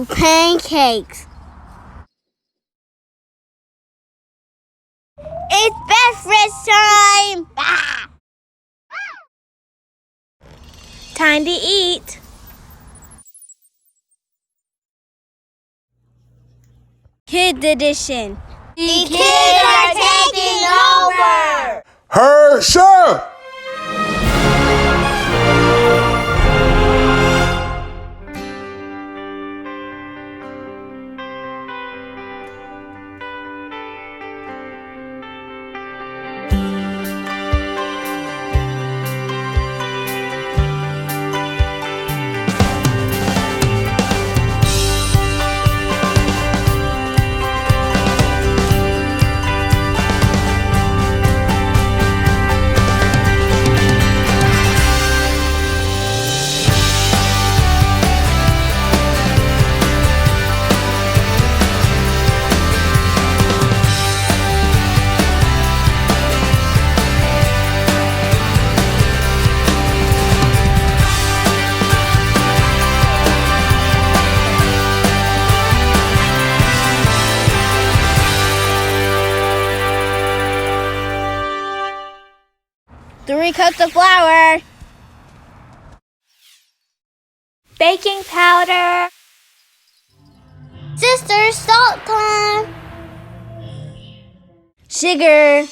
to pancakes. It's breakfast time! Time to eat. Kids edition. The kids are taking over! Her chef! Three cups of flour. Baking powder. Sister, salt time. Sugar.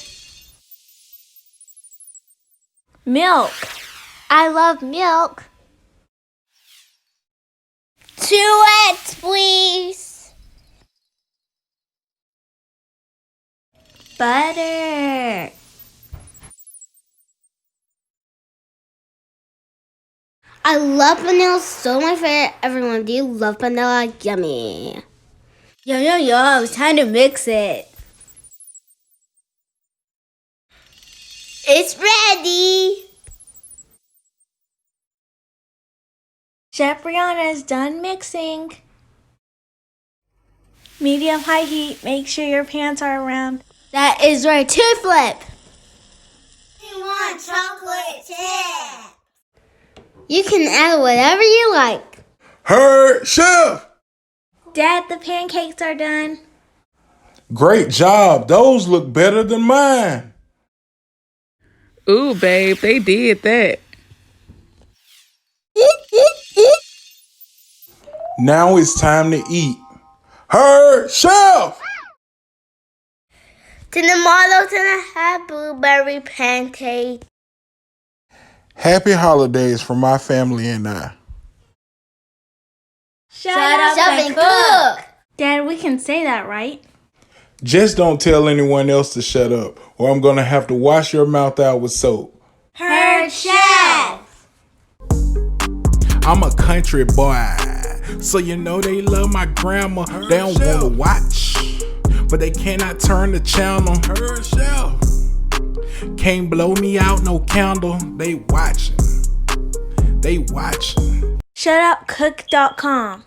Milk. I love milk. 2 eggs, please. Butter. I love vanilla, so my favorite. Everyone, do you love vanilla? Yummy. Yum, yum, yum. It's time to mix it. It's ready. Chef Brianna is done mixing. Medium-high heat. Make sure your pans are around. That is right. To flip. We want chocolate chip. You can add whatever you like. Her chef! Dad, the pancakes are done. Great job. Those look better than mine. Ooh, babe, they did that. Now it's time to eat. Her chef! To the models and a half blueberry pancake. Happy holidays from my family and I. Shut up and cook. Dad, we can say that, right? Just don't tell anyone else to shut up, or I'm gonna have to wash your mouth out with soap. Her chef. I'm a country boy, so you know they love my grandma. They don't wanna watch, but they cannot turn the channel. Her chef. Can't blow me out, no candle. They watching. They watching. Shutupcook.com.